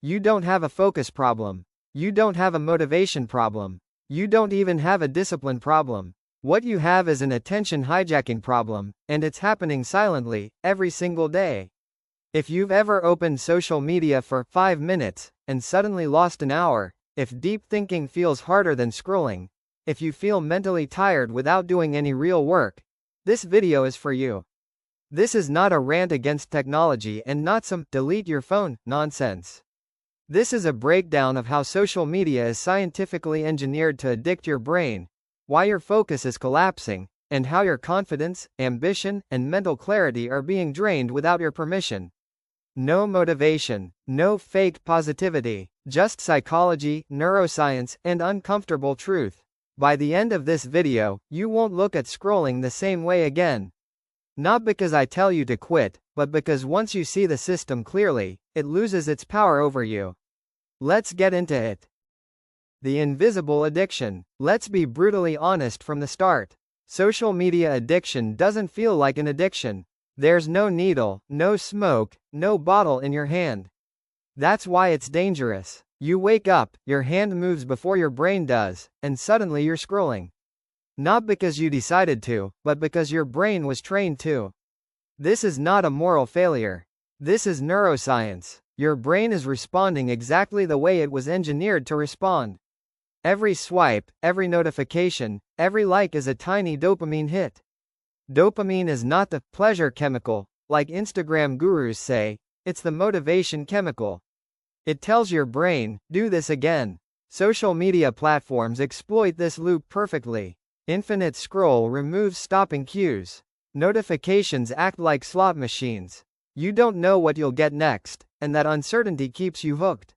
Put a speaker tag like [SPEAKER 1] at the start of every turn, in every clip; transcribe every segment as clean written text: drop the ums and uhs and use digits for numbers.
[SPEAKER 1] You don't have a focus problem. You don't have a motivation problem. You don't even have a discipline problem. What you have is an attention hijacking problem, and it's happening silently, every single day. If you've ever opened social media for 5 minutes, and suddenly lost an hour, if deep thinking feels harder than scrolling, if you feel mentally tired without doing any real work, this video is for you. This is not a rant against technology and not some delete your phone nonsense. This is a breakdown of how social media is scientifically engineered to addict your brain, why your focus is collapsing, and how your confidence, ambition, and mental clarity are being drained without your permission. No motivation, no fake positivity, just psychology, neuroscience, and uncomfortable truth. By the end of this video, you won't look at scrolling the same way again. Not because I tell you to quit, but because once you see the system clearly, it loses its power over you. Let's get into it. The invisible addiction. Let's be brutally honest from the start. Social media addiction doesn't feel like an addiction. There's no needle, no smoke, no bottle in your hand. That's why it's dangerous. You wake up, your hand moves before your brain does, and suddenly you're scrolling. Not because you decided to, but because your brain was trained to. This is not a moral failure. This is neuroscience. Your brain is responding exactly the way it was engineered to respond. Every swipe, every notification, every like is a tiny dopamine hit. Dopamine is not the pleasure chemical, like Instagram gurus say, it's the motivation chemical. It tells your brain, do this again. Social media platforms exploit this loop perfectly. Infinite scroll removes stopping cues. Notifications act like slot machines. You don't know what you'll get next, and that uncertainty keeps you hooked.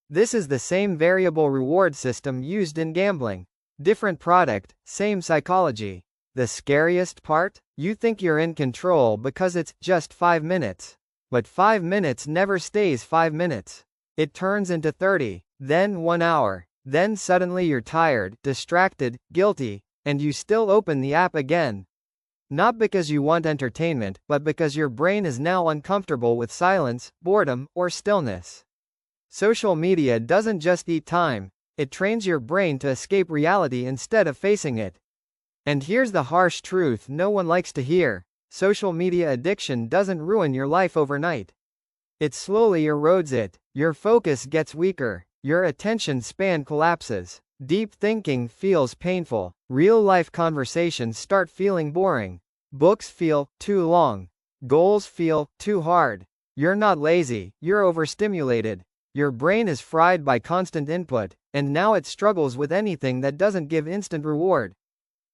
[SPEAKER 1] This is the same variable reward system used in gambling. Different product, same psychology. The scariest part? You think you're in control because it's just 5 minutes. But 5 minutes never stays 5 minutes. It turns into 30, then 1 hour, then suddenly you're tired, distracted, guilty, and you still open the app again. Not because you want entertainment, but because your brain is now uncomfortable with silence, boredom, or stillness. Social media doesn't just eat time, it trains your brain to escape reality instead of facing it. And here's the harsh truth no one likes to hear: social media addiction doesn't ruin your life overnight. It slowly erodes it. Your focus gets weaker. Your attention span collapses. Deep thinking feels painful. Real-life conversations start feeling boring. Books feel too long. Goals feel too hard. You're not lazy, you're overstimulated. Your brain is fried by constant input, and now it struggles with anything that doesn't give instant reward.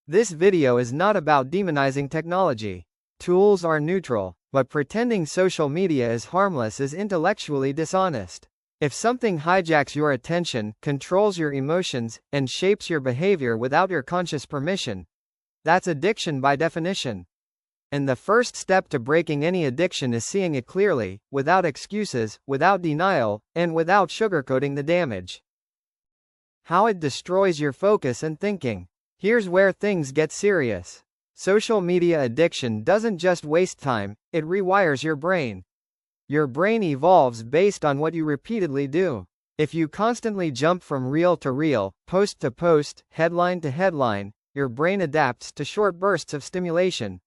[SPEAKER 1] This video is not about demonizing technology. Tools are neutral, but pretending social media is harmless is intellectually dishonest. If something hijacks your attention, controls your emotions, and shapes your behavior without your conscious permission, that's addiction by definition. And the first step to breaking any addiction is seeing it clearly, without excuses, without denial, and without sugarcoating the damage. How it destroys your focus and thinking. Here's where things get serious. Social media addiction doesn't just waste time, it rewires your brain. Your brain evolves based on what you repeatedly do. If you constantly jump from reel to reel, post to post, headline to headline, your brain adapts to short bursts of stimulation.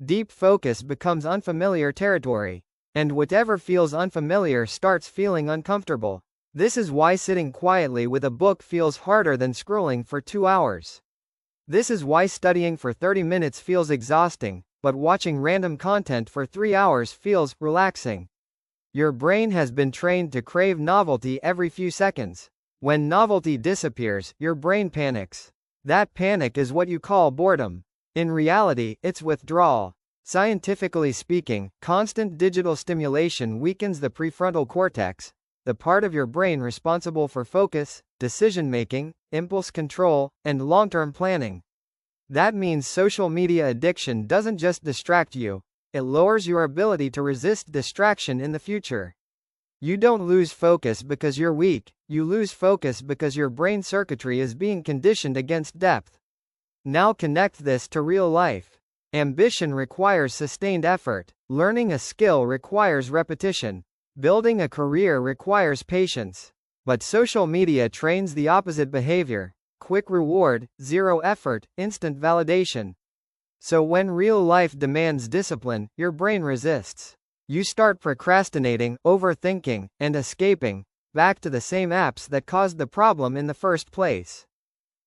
[SPEAKER 1] Deep focus becomes unfamiliar territory. And whatever feels unfamiliar starts feeling uncomfortable. This is why sitting quietly with a book feels harder than scrolling for 2 hours. This is why studying for 30 minutes feels exhausting, but watching random content for 3 hours feels relaxing. Your brain has been trained to crave novelty every few seconds. When novelty disappears, your brain panics. That panic is what you call boredom. In reality, it's withdrawal. Scientifically speaking, constant digital stimulation weakens the prefrontal cortex, the part of your brain responsible for focus, decision-making, impulse control, and long-term planning. That means social media addiction doesn't just distract you, it lowers your ability to resist distraction in the future. You don't lose focus because you're weak, you lose focus because your brain circuitry is being conditioned against depth. Now connect this to real life. Ambition requires sustained effort. Learning a skill requires repetition. Building a career requires patience. But social media trains the opposite behavior: quick reward, zero effort, instant validation. So when real life demands discipline, your brain resists. You start procrastinating, overthinking, and escaping back to the same apps that caused the problem in the first place.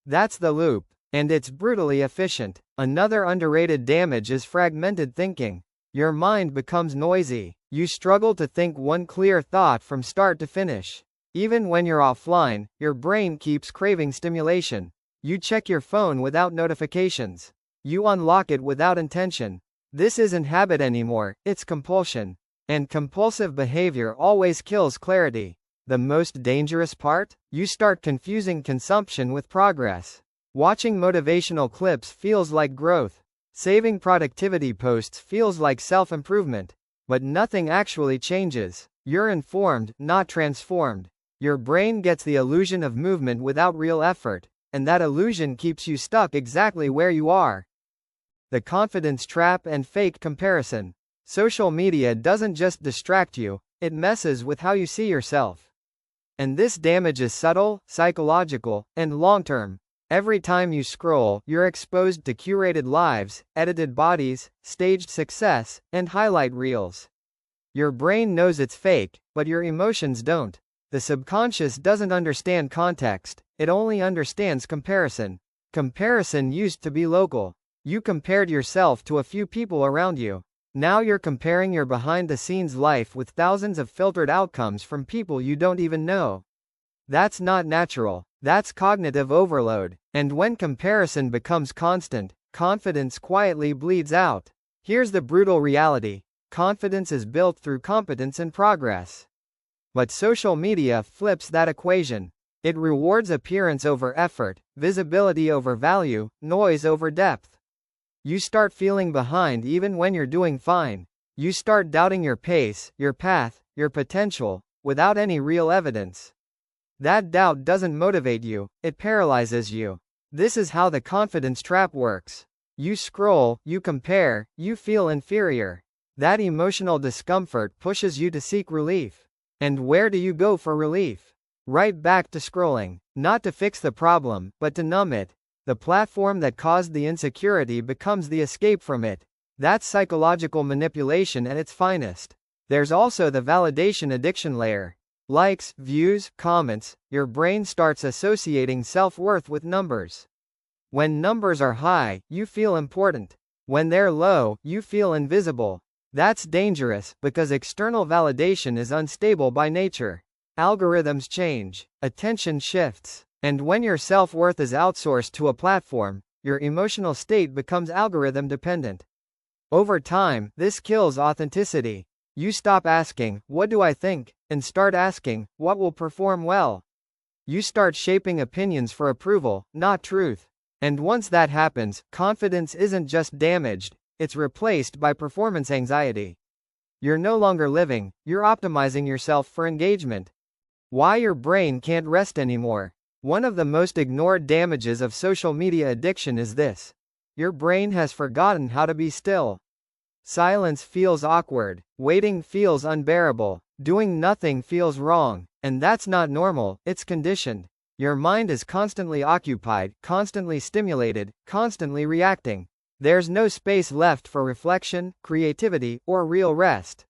[SPEAKER 1] That's the loop. And it's brutally efficient. Another underrated damage is fragmented thinking. Your mind becomes noisy. You struggle to think one clear thought from start to finish. Even when you're offline, your brain keeps craving stimulation. You check your phone without notifications. You unlock it without intention. This isn't habit anymore, it's compulsion. And compulsive behavior always kills clarity. The most dangerous part? You start confusing consumption with progress. Watching motivational clips feels like growth. Saving productivity posts feels like self-improvement. But nothing actually changes. You're informed, not transformed. Your brain gets the illusion of movement without real effort, and that illusion keeps you stuck exactly where you are. The confidence trap and fake comparison. Social media doesn't just distract you, it messes with how you see yourself. And this damage is subtle, psychological, and long-term. Every time you scroll, you're exposed to curated lives, edited bodies, staged success, and highlight reels. Your brain knows it's fake, but your emotions don't. The subconscious doesn't understand context, it only understands comparison. Comparison used to be local. You compared yourself to a few people around you. Now you're comparing your behind-the-scenes life with thousands of filtered outcomes from people you don't even know. That's not natural. That's cognitive overload. And when comparison becomes constant, confidence quietly bleeds out. Here's the brutal reality: confidence is built through competence and progress. But social media flips that equation. It rewards appearance over effort, visibility over value, noise over depth. You start feeling behind even when you're doing fine. You start doubting your pace, your path, your potential, without any real evidence. That doubt doesn't motivate you, it paralyzes you. This is how the confidence trap works. You scroll, you compare, you feel inferior. That emotional discomfort pushes you to seek relief. And where do you go for relief? Right back to scrolling. Not to fix the problem, but to numb it. The platform that caused the insecurity becomes the escape from it. That's psychological manipulation at its finest. There's also the validation addiction layer. Likes, views, comments, your brain starts associating self-worth with numbers. When numbers are high, you feel important. When they're low, you feel invisible. That's dangerous, because external validation is unstable by nature. Algorithms change, attention shifts, and when your self-worth is outsourced to a platform, your emotional state becomes algorithm dependent. Over time, this kills authenticity. You stop asking, "What do I think?" and start asking, "What will perform well?" You start shaping opinions for approval, not truth. And once that happens, confidence isn't just damaged, it's replaced by performance anxiety. You're no longer living, you're optimizing yourself for engagement. Why your brain can't rest anymore. One of the most ignored damages of social media addiction is this: your brain has forgotten how to be still. Silence feels awkward, waiting feels unbearable, doing nothing feels wrong, and that's not normal, it's conditioned. Your mind is constantly occupied, constantly stimulated, constantly reacting. There's no space left for reflection, creativity, or real rest.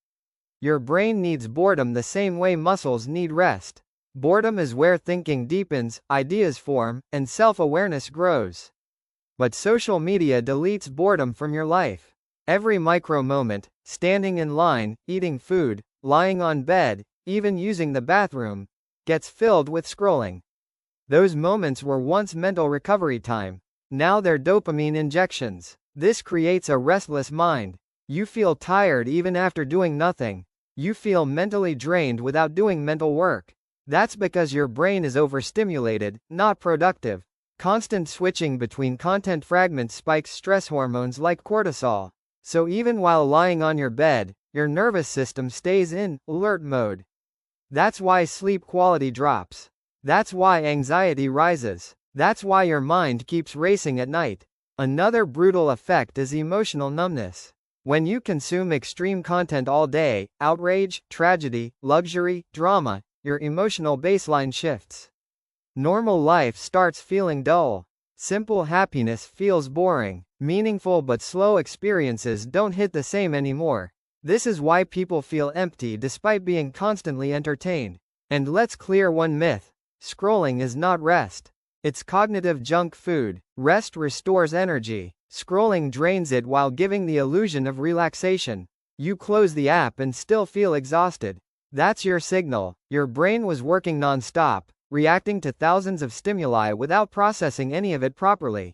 [SPEAKER 1] Your brain needs boredom the same way muscles need rest. Boredom is where thinking deepens, ideas form, and self-awareness grows. But social media deletes boredom from your life. Every micro moment, standing in line, eating food, lying on bed, even using the bathroom, gets filled with scrolling. Those moments were once mental recovery time. Now they're dopamine injections. This creates a restless mind. You feel tired even after doing nothing. You feel mentally drained without doing mental work. That's because your brain is overstimulated, not productive. Constant switching between content fragments spikes stress hormones like cortisol. So even while lying on your bed, your nervous system stays in alert mode. That's why sleep quality drops. That's why anxiety rises. That's why your mind keeps racing at night. Another brutal effect is emotional numbness. When you consume extreme content all day, outrage, tragedy, luxury, drama, your emotional baseline shifts. Normal life starts feeling dull. Simple happiness feels boring. Meaningful but slow experiences don't hit the same anymore. This is why people feel empty despite being constantly entertained. And let's clear one myth. Scrolling is not rest. It's cognitive junk food. Rest restores energy. Scrolling drains it while giving the illusion of relaxation. You close the app and still feel exhausted. That's your signal. Your brain was working non-stop, reacting to thousands of stimuli without processing any of it properly.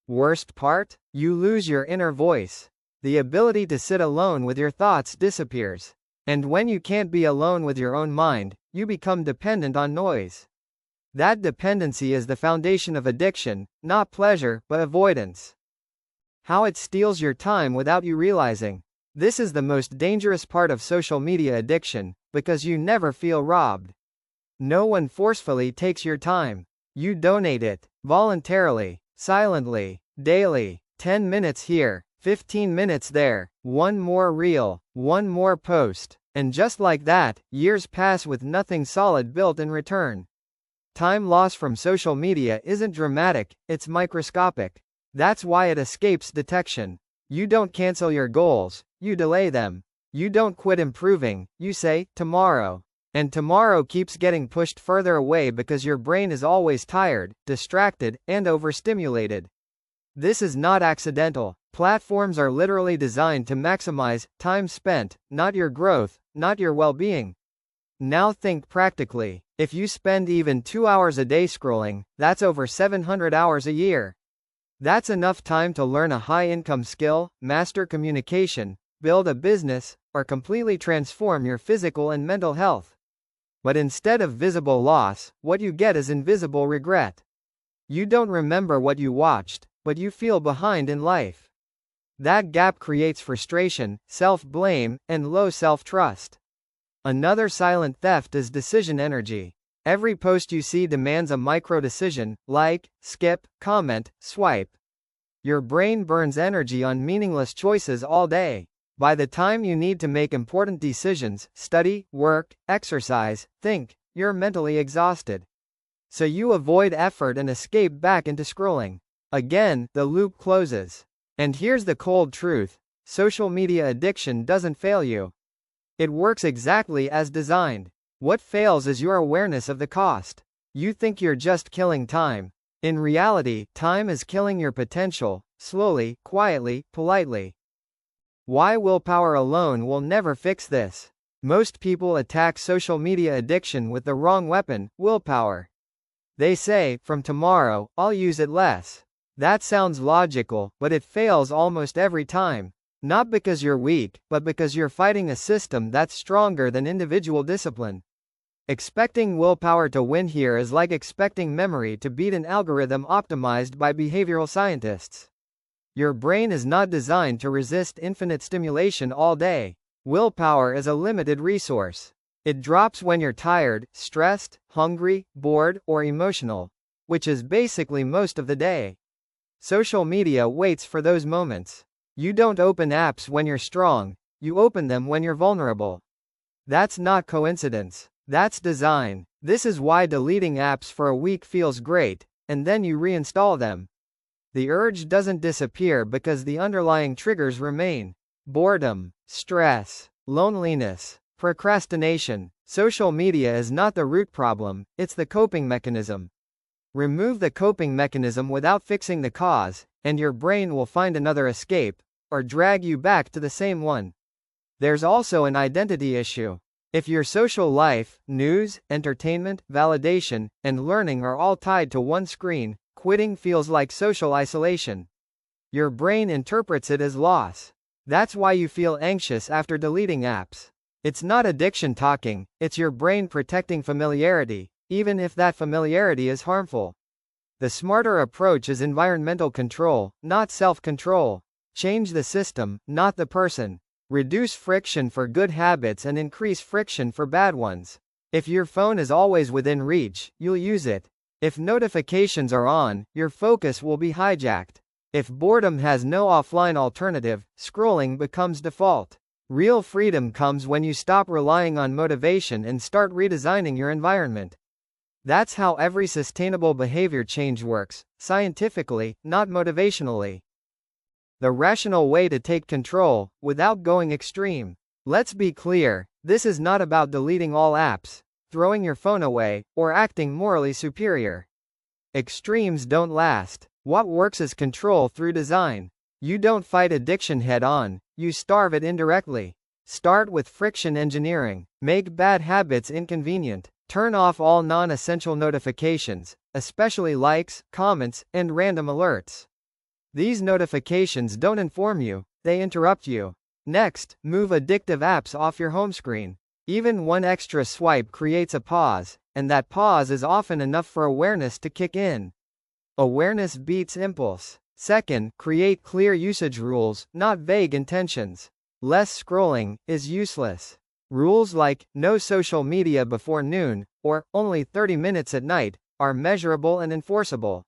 [SPEAKER 1] Worst part? You lose your inner voice. The ability to sit alone with your thoughts disappears. And when you can't be alone with your own mind, you become dependent on noise. That dependency is the foundation of addiction, not pleasure, but avoidance. How it steals your time without you realizing. This is the most dangerous part of social media addiction, because you never feel robbed. No one forcefully takes your time. You donate it, voluntarily, silently, daily. 10 minutes here, 15 minutes there, one more reel, one more post. And just like that, years pass with nothing solid built in return. Time lost from social media isn't dramatic, it's microscopic. That's why it escapes detection. You don't cancel your goals, you delay them. You don't quit improving, you say, tomorrow. And tomorrow keeps getting pushed further away because your brain is always tired, distracted, and overstimulated. This is not accidental. Platforms are literally designed to maximize time spent, not your growth, not your well-being. Now think practically. If you spend even 2 hours a day scrolling, that's over 700 hours a year. That's enough time to learn a high-income skill, master communication, build a business, or completely transform your physical and mental health. But instead of visible loss, what you get is invisible regret. You don't remember what you watched, but you feel behind in life. That gap creates frustration, self-blame, and low self-trust. Another silent theft is decision energy. Every post you see demands a micro-decision: like, skip, comment, swipe. Your brain burns energy on meaningless choices all day. By the time you need to make important decisions, study, work, exercise, think, you're mentally exhausted. So you avoid effort and escape back into scrolling. Again, the loop closes. And here's the cold truth: social media addiction doesn't fail you. It works exactly as designed. What fails is your awareness of the cost. You think you're just killing time. In reality, time is killing your potential, slowly, quietly, politely. Why willpower alone will never fix this. Most people attack social media addiction with the wrong weapon: willpower. They say, from tomorrow, I'll use it less. That sounds logical, but it fails almost every time. Not because you're weak, but because you're fighting a system that's stronger than individual discipline. Expecting willpower to win here is like expecting memory to beat an algorithm optimized by behavioral scientists. Your brain is not designed to resist infinite stimulation all day. Willpower is a limited resource. It drops when you're tired, stressed, hungry, bored, or emotional, which is basically most of the day. Social media waits for those moments. You don't open apps when you're strong, you open them when you're vulnerable. That's not coincidence. That's design. This is why deleting apps for a week feels great, and then you reinstall them. The urge doesn't disappear because the underlying triggers remain. Boredom, stress, loneliness, procrastination. Social media is not the root problem, it's the coping mechanism. Remove the coping mechanism without fixing the cause, and your brain will find another escape, or drag you back to the same one. There's also an identity issue. If your social life, news, entertainment, validation, and learning are all tied to one screen, quitting feels like social isolation. Your brain interprets it as loss. That's why you feel anxious after deleting apps. It's not addiction talking, it's your brain protecting familiarity, even if that familiarity is harmful. The smarter approach is environmental control, not self-control. Change the system, not the person. Reduce friction for good habits and increase friction for bad ones. If your phone is always within reach, you'll use it. If notifications are on, your focus will be hijacked. If boredom has no offline alternative, scrolling becomes default. Real freedom comes when you stop relying on motivation and start redesigning your environment. That's how every sustainable behavior change works, scientifically, not motivationally. The rational way to take control, without going extreme. Let's be clear, this is not about deleting all apps, throwing your phone away, or acting morally superior. Extremes don't last. What works is control through design. You don't fight addiction head-on, you starve it indirectly. Start with friction engineering. Make bad habits inconvenient. Turn off all non-essential notifications, especially likes, comments, and random alerts. These notifications don't inform you, they interrupt you. Next, move addictive apps off your home screen. Even one extra swipe creates a pause, and that pause is often enough for awareness to kick in. Awareness beats impulse. Second, create clear usage rules, not vague intentions. Less scrolling is useless. Rules like, no social media before noon, or, only 30 minutes at night, are measurable and enforceable.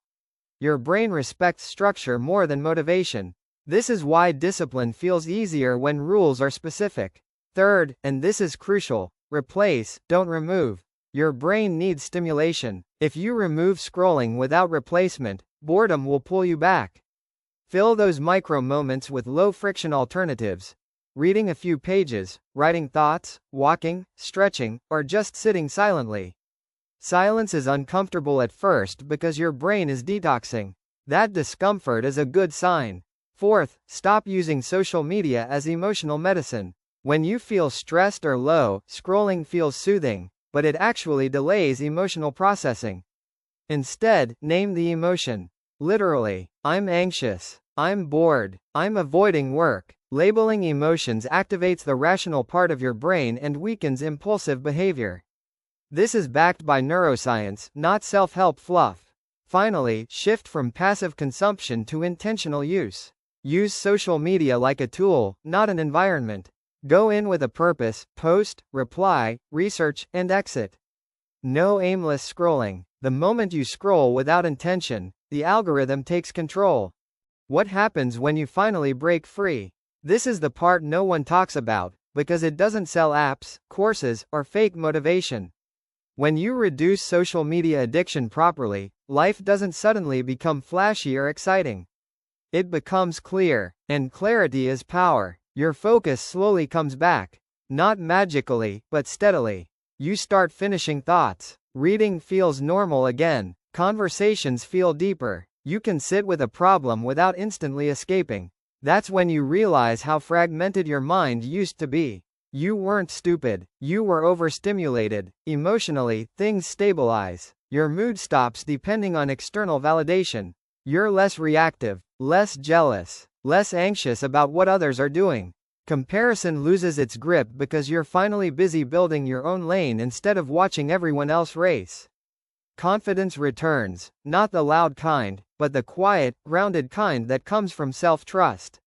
[SPEAKER 1] Your brain respects structure more than motivation. This is why discipline feels easier when rules are specific. Third, and this is crucial, replace, don't remove. Your brain needs stimulation. If you remove scrolling without replacement, boredom will pull you back. Fill those micro moments with low-friction alternatives. Reading a few pages, writing thoughts, walking, stretching, or just sitting silently. Silence is uncomfortable at first because your brain is detoxing. That discomfort is a good sign. Fourth, stop using social media as emotional medicine. When you feel stressed or low, scrolling feels soothing, but it actually delays emotional processing. Instead, name the emotion. Literally, I'm anxious, I'm bored, I'm avoiding work. Labeling emotions activates the rational part of your brain and weakens impulsive behavior. This is backed by neuroscience, not self-help fluff. Finally, shift from passive consumption to intentional use. Use social media like a tool, not an environment. Go in with a purpose, post, reply, research, and exit. No aimless scrolling. The moment you scroll without intention, the algorithm takes control. What happens when you finally break free? This is the part no one talks about, because it doesn't sell apps, courses, or fake motivation. When you reduce social media addiction properly, life doesn't suddenly become flashy or exciting. It becomes clear, and clarity is power. Your focus slowly comes back. Not magically, but steadily. You start finishing thoughts. Reading feels normal again. Conversations feel deeper. You can sit with a problem without instantly escaping. That's when you realize how fragmented your mind used to be. You weren't stupid. You were overstimulated. Emotionally, things stabilize. Your mood stops depending on external validation. You're less reactive, less jealous, less anxious about what others are doing. Comparison loses its grip because you're finally busy building your own lane instead of watching everyone else race. Confidence returns, not the loud kind, but the quiet, grounded kind that comes from self-trust.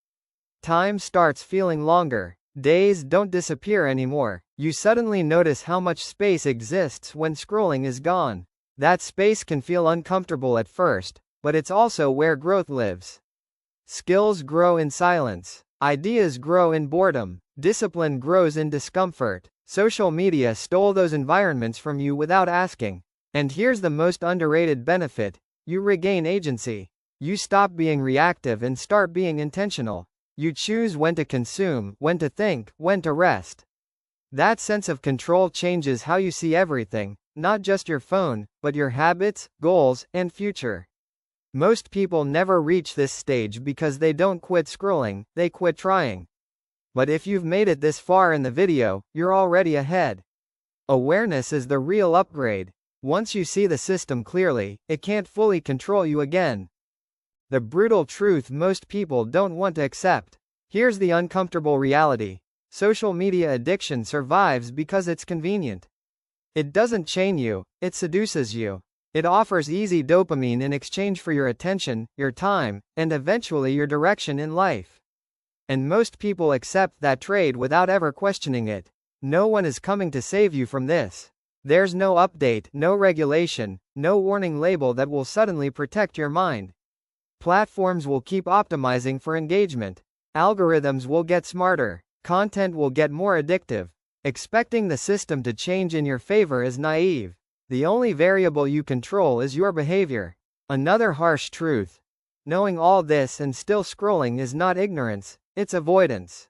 [SPEAKER 1] Time starts feeling longer. Days don't disappear anymore. You suddenly notice how much space exists when scrolling is gone. That space can feel uncomfortable at first, but it's also where growth lives. Skills grow in silence. Ideas grow in boredom. Discipline grows in discomfort. Social media stole those environments from you without asking. And here's the most underrated benefit: you regain agency. You stop being reactive and start being intentional. You choose when to consume, when to think, when to rest. That sense of control changes how you see everything, not just your phone, but your habits, goals, and future. Most people never reach this stage because they don't quit scrolling, they quit trying. But if you've made it this far in the video, you're already ahead. Awareness is the real upgrade. Once you see the system clearly, it can't fully control you again. The brutal truth most people don't want to accept. Here's the uncomfortable reality. Social media addiction survives because it's convenient. It doesn't chain you, it seduces you. It offers easy dopamine in exchange for your attention, your time, and eventually your direction in life. And most people accept that trade without ever questioning it. No one is coming to save you from this. There's no update, no regulation, no warning label that will suddenly protect your mind. Platforms will keep optimizing for engagement. Algorithms will get smarter. Content will get more addictive. Expecting the system to change in your favor is naive. The only variable you control is your behavior. Another harsh truth. Knowing all this and still scrolling is not ignorance, it's avoidance.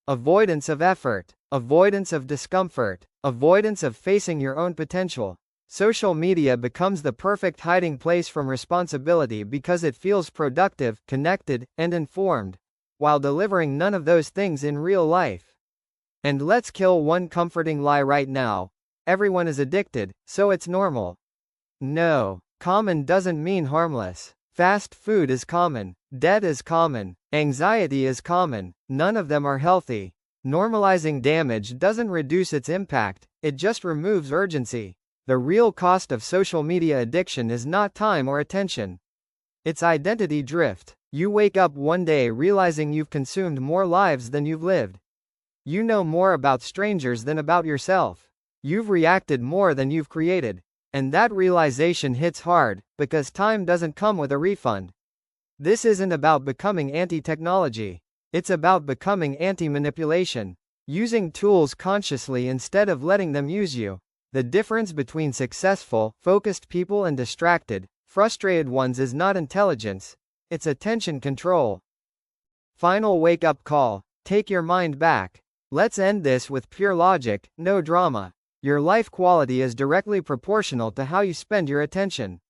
[SPEAKER 1] Avoidance of effort. Avoidance of discomfort. Avoidance of facing your own potential. Social media becomes the perfect hiding place from responsibility because it feels productive, connected, and informed, while delivering none of those things in real life. And let's kill one comforting lie right now. Everyone is addicted, so it's normal. No. Common doesn't mean harmless. Fast food is common. Debt is common. Anxiety is common. None of them are healthy. Normalizing damage doesn't reduce its impact, it just removes urgency. The real cost of social media addiction is not time or attention. It's identity drift. You wake up one day realizing you've consumed more lives than you've lived. You know more about strangers than about yourself. You've reacted more than you've created. And that realization hits hard, because time doesn't come with a refund. This isn't about becoming anti-technology. It's about becoming anti-manipulation. Using tools consciously instead of letting them use you. The difference between successful, focused people and distracted, frustrated ones is not intelligence, it's attention control. Final wake-up call. Take your mind back. Let's end this with pure logic, no drama. Your life quality is directly proportional to how you spend your attention.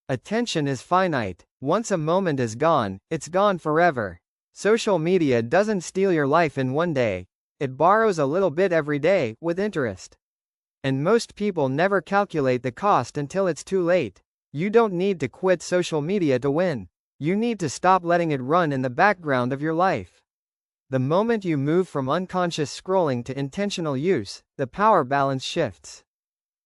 [SPEAKER 1] Attention is finite. Once a moment is gone, it's gone forever. Social media doesn't steal your life in one day. It borrows a little bit every day, with interest. And most people never calculate the cost until it's too late. You don't need to quit social media to win. You need to stop letting it run in the background of your life. The moment you move from unconscious scrolling to intentional use, the power balance shifts.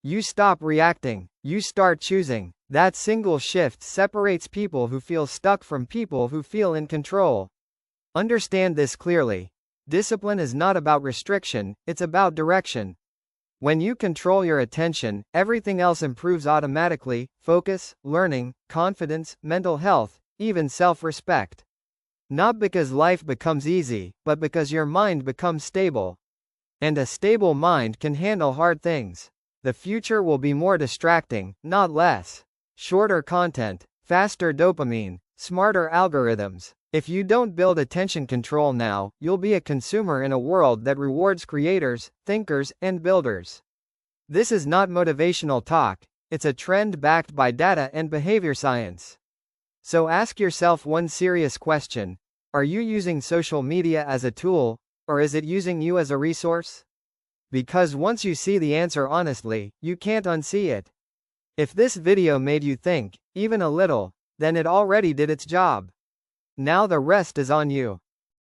[SPEAKER 1] You stop reacting. You start choosing. That single shift separates people who feel stuck from people who feel in control. Understand this clearly. Discipline is not about restriction, it's about direction. When you control your attention, everything else improves automatically: focus, learning, confidence, mental health, even self-respect. Not because life becomes easy, but because your mind becomes stable. And a stable mind can handle hard things. The future will be more distracting, not less. Shorter content, faster dopamine, smarter algorithms. If you don't build attention control now, you'll be a consumer in a world that rewards creators, thinkers, and builders. This is not motivational talk, it's a trend backed by data and behavior science. So ask yourself one serious question: are you using social media as a tool, or is it using you as a resource? Because once you see the answer honestly, you can't unsee it. If this video made you think, even a little, then it already did its job. Now the rest is on you.